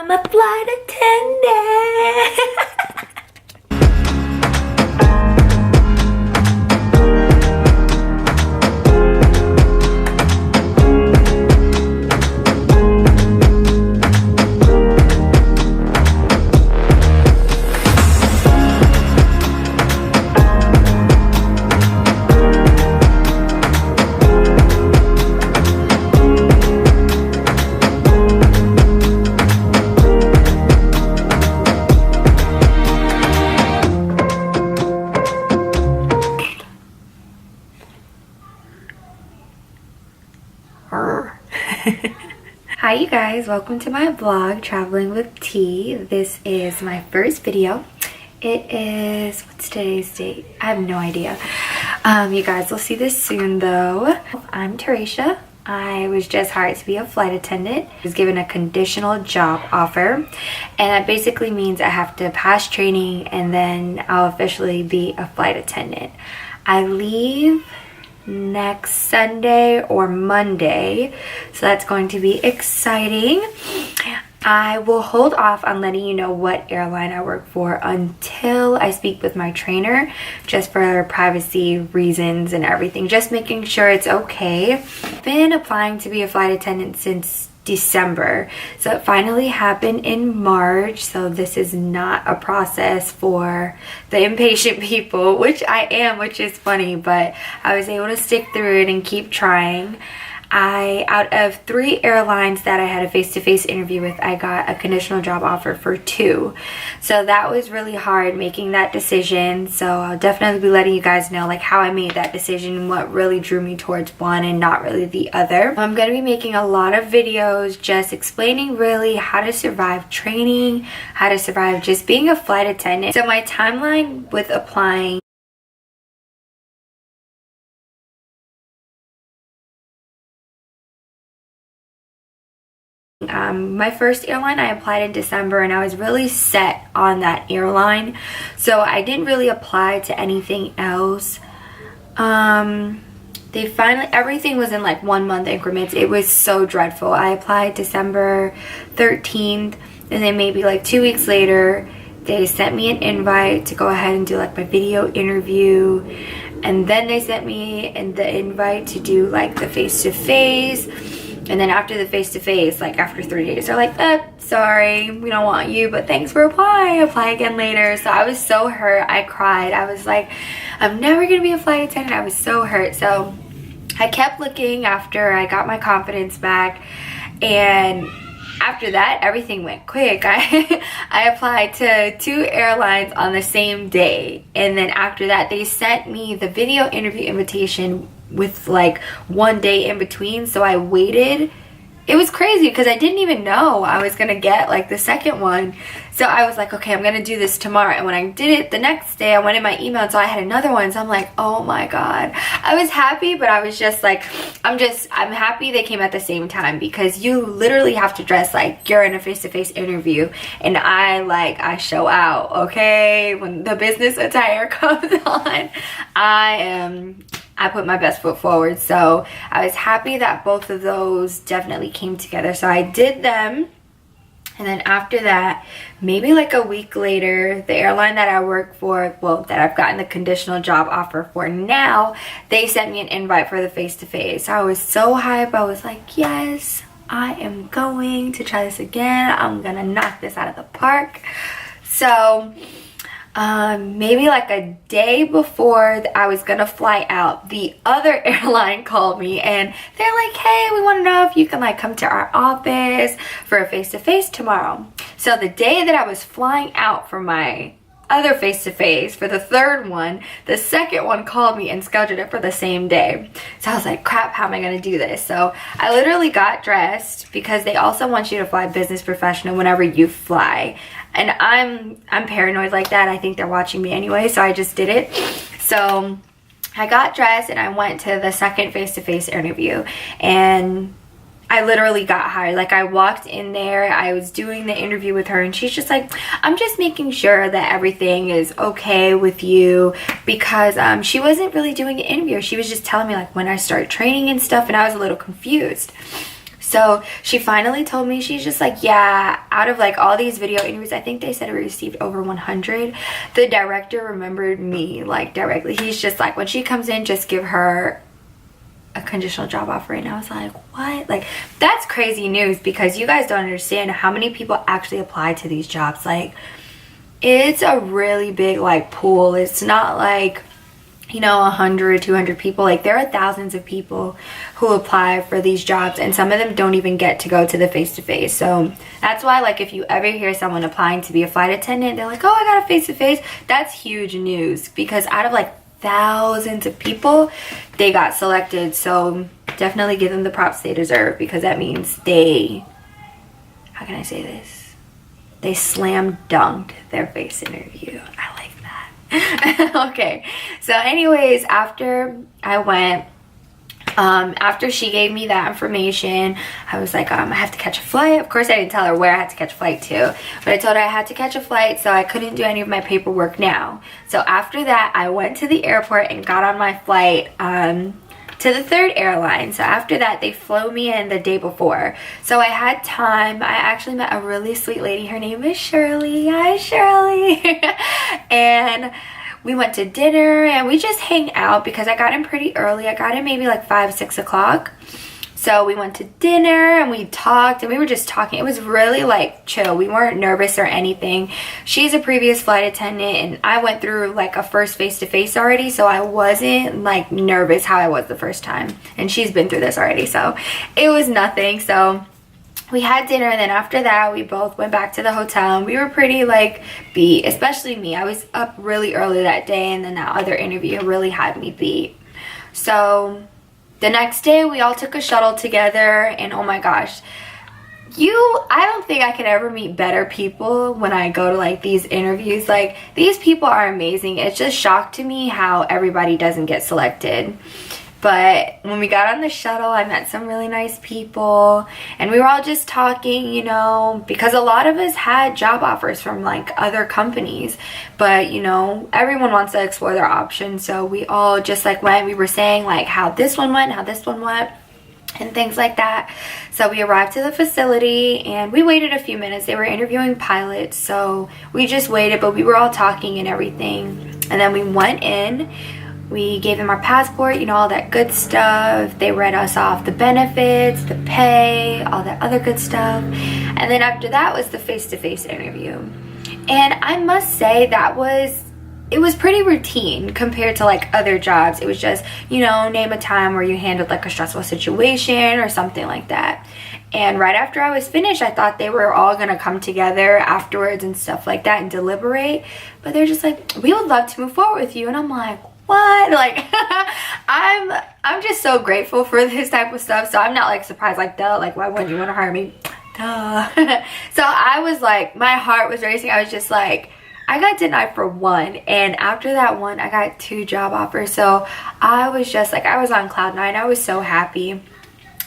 I'm a flight attendant. Hi you guys, welcome to my vlog, Traveling with T. This is my first video. It is, what's today's date? I have no idea. You guys will see this soon though. I'm Teresha. I was just hired to be a flight attendant. I was given a conditional job offer, and that basically means I have to pass training and then I'll officially be a flight attendant. I leave next Sunday or Monday, so that's going to be exciting. I will hold off on letting you know what airline I work for until I speak with my trainer, just for privacy reasons and everything, just making sure it's okay. I've been applying to be a flight attendant since December, so it finally happened in March. So this is not a process for the impatient people, which I am, which is funny, but I was able to stick through it and keep trying. Out of 3 airlines that I had a face-to-face interview with, I got a conditional job offer for 2. So that was really hard making that decision. So I'll definitely be letting you guys know like how I made that decision, what really drew me towards one and not really the other. I'm going to be making a lot of videos just explaining really how to survive training, how to survive just being a flight attendant. So my timeline with applying, my first airline I applied in December, and I was really set on that airline, so I didn't really apply to anything else. They finally, everything was in like 1 month increments. It was so dreadful. I applied December 13th, and then maybe like 2 weeks later they sent me an invite to go ahead and do like my video interview, and then they sent me the invite to do like the face-to-face. And then after the face-to-face, like after 3 days, they're like, sorry, we don't want you, but thanks for applying. Apply again later. So I was so hurt. I cried. I was like, I'm never going to be a flight attendant. I was so hurt. So I kept looking after I got my confidence back. And after that, everything went quick. I applied to 2 airlines on the same day. And then after that, they sent me the video interview invitation with like 1 day in between. So I waited. It was crazy because I didn't even know I was gonna get like the second one. So I was like, okay, I'm gonna do this tomorrow. And when I did it the next day, I went in my email and so I had another one. So I'm like, oh my god. I was happy, but I was just like, I'm happy they came at the same time, because you literally have to dress like you're in a face-to-face interview, and I show out, okay? When the business attire comes on, I put my best foot forward. So I was happy that both of those definitely came together. So I did them. And then after that, maybe like a week later, the airline that I work for, well, that I've gotten the conditional job offer for now, they sent me an invite for the face-to-face. I was so hyped. I was like, yes, I am going to try this again. I'm gonna knock this out of the park. So maybe like a day before I was gonna fly out, the other airline called me and they're like, hey, we want to know if you can like come to our office for a face-to-face tomorrow. So the day that I was flying out for my other face-to-face, for the third one, the second one called me and scheduled it for the same day. So I was like, crap, how am I gonna do this? So I literally got dressed, because they also want you to fly business professional whenever you fly. And I'm paranoid like that. I think they're watching me anyway, so I just did it. So I got dressed and I went to the second face-to-face interview, and I literally got hired. Like, I walked in there, I was doing the interview with her, and she's just like, I'm just making sure that everything is okay with you, because she wasn't really doing an interview. She was just telling me like when I start training and stuff, and I was a little confused. So she finally told me, she's just like, yeah, out of like all these video interviews, I think they said we received over 100. The director remembered me like directly. He's just like, when she comes in, just give her a conditional job offer. And I was like, what? Like, that's crazy news, because you guys don't understand how many people actually apply to these jobs. Like, it's a really big like pool. It's not like, you know, 100, 200 people. Like, there are thousands of people who apply for these jobs, and some of them don't even get to go to the face-to-face. So that's why, like, if you ever hear someone applying to be a flight attendant, they're like, oh, I got a face-to-face, that's huge news, because out of like thousands of people, they got selected. So definitely give them the props they deserve, because that means they, how can I say this, they slam dunked their face interview. I like that. Okay, so anyways, after I went, after she gave me that information, I was like, I have to catch a flight. Of course, I didn't tell her where I had to catch a flight to, but I told her I had to catch a flight, so I couldn't do any of my paperwork now. So after that, I went to the airport and got on my flight to the third airline. So after that, they flew me in the day before, so I had time. I actually met a really sweet lady. Her name is Shirley. Hi, Shirley. And we went to dinner and we just hang out, because I got in pretty early. I got in maybe like 5, 6 o'clock. So we went to dinner and we talked, and we were just talking. It was really like chill. We weren't nervous or anything. She's a previous flight attendant, and I went through like a first face-to-face already, so I wasn't like nervous how I was the first time. And she's been through this already, so it was nothing. So we had dinner, and then after that we both went back to the hotel, and we were pretty like beat, especially me. I was up really early that day, and then that other interview really had me beat. So the next day we all took a shuttle together, and oh my gosh, I don't think I could ever meet better people when I go to like these interviews. Like, these people are amazing. It's just shock to me how everybody doesn't get selected. But when we got on the shuttle, I met some really nice people, and we were all just talking, you know, because a lot of us had job offers from like other companies, but you know, everyone wants to explore their options. So we all just like went, we were saying like how this one went, how this one went, and things like that. So we arrived to the facility and we waited a few minutes. They were interviewing pilots, so we just waited, but we were all talking and everything. And then we went in. We gave them our passport, you know, all that good stuff. They read us off the benefits, the pay, all that other good stuff. And then after that was the face-to-face interview. And I must say it was pretty routine compared to like other jobs. It was just, you know, name a time where you handled like a stressful situation or something like that. And right after I was finished, I thought they were all gonna come together afterwards and stuff like that and deliberate. But they're just like, we would love to move forward with you. And I'm like, what? Like, I'm just so grateful for this type of stuff. So I'm not like surprised, like, duh, like, why wouldn't you want to hire me? Duh. So I was like, my heart was racing. I was just like, I got denied for one, and after that one I got 2 job offers. So I was just like, I was on cloud 9. I was so happy.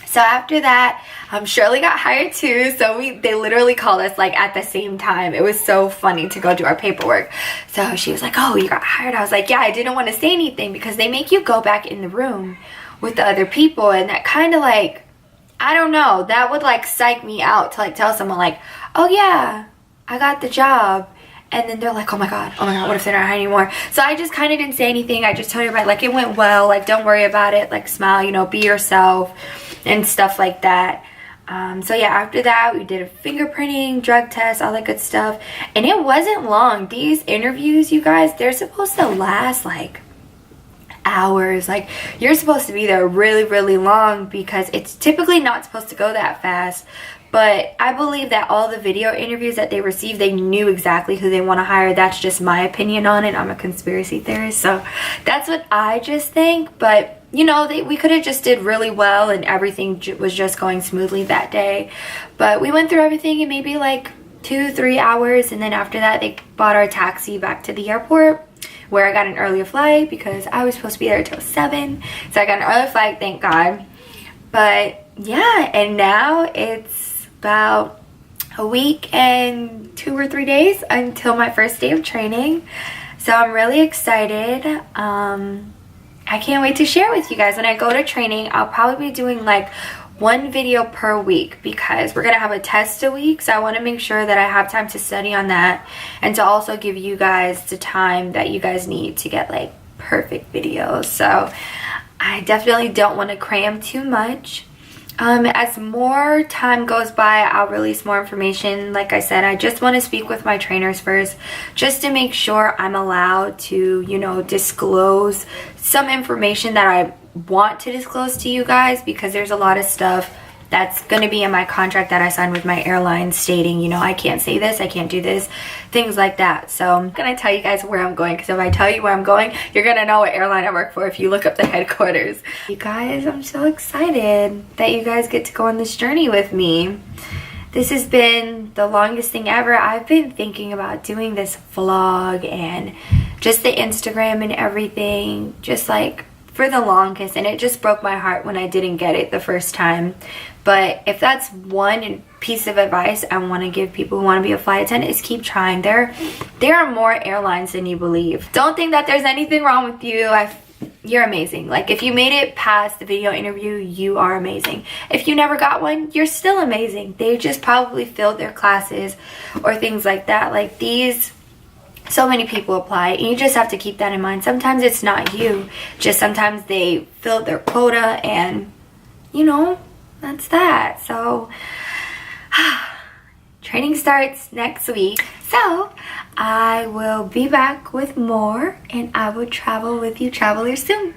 So after that, Shirley got hired too. So they literally called us like at the same time. It was so funny to go do our paperwork. So she was like, oh, you got hired? I was like, yeah, I didn't want to say anything because they make you go back in the room with the other people, and that kind of like, I don't know, that would like psych me out to like tell someone like, oh yeah, I got the job. And then they're like, oh my god, what if they're not hiring anymore? So I just kind of didn't say anything. I just told everybody like, it went well, like, don't worry about it, like, smile, you know, be yourself and stuff like that. So yeah, after that we did a fingerprinting, drug test, all that good stuff, and it wasn't long. These interviews, you guys, they're supposed to last like hours. Like, you're supposed to be there really, really long because it's typically not supposed to go that fast. But I believe that all the video interviews that they received, they knew exactly who they want to hire. That's just my opinion on it. I'm a conspiracy theorist, so that's what I just think. But you know, we could have just did really well and everything was just going smoothly that day. But we went through everything in maybe like 2-3 hours, and then after that they bought our taxi back to the airport, where I got an earlier flight because I was supposed to be there till 7. So I got an earlier flight, thank God. But yeah, and now it's about a week and 2 or 3 days until my first day of training. So I'm really excited. I can't wait to share with you guys. When I go to training, I'll probably be doing like 1 video per week because we're gonna have a test a week, so I want to make sure that I have time to study on that and to also give you guys the time that you guys need to get like perfect videos. So I definitely don't want to cram too much. As more time goes by, I'll release more information. Like I said, I just want to speak with my trainers first just to make sure I'm allowed to, you know, disclose some information that I want to disclose to you guys, because there's a lot of stuff that's going to be in my contract that I signed with my airline stating, you know, I can't say this, I can't do this, things like that. So I'm going to tell you guys where I'm going, because if I tell you where I'm going, you're going to know what airline I work for if you look up the headquarters. You guys, I'm so excited that you guys get to go on this journey with me. This has been the longest thing ever. I've been thinking about doing this vlog and just the Instagram and everything, just like for the longest, and it just broke my heart when I didn't get it the first time. But if that's one piece of advice I want to give people who want to be a flight attendant, is keep trying. There are more airlines than you believe. Don't think that there's anything wrong with you. You're amazing. Like, if you made it past the video interview, you are amazing. If you never got one, you're still amazing. They just probably filled their classes or things like that. Like, so many people apply, and you just have to keep that in mind. Sometimes it's not you, just sometimes they filled their quota, and you know, that's that. So training starts next week, so I will be back with more, and I will travel with you travelers soon.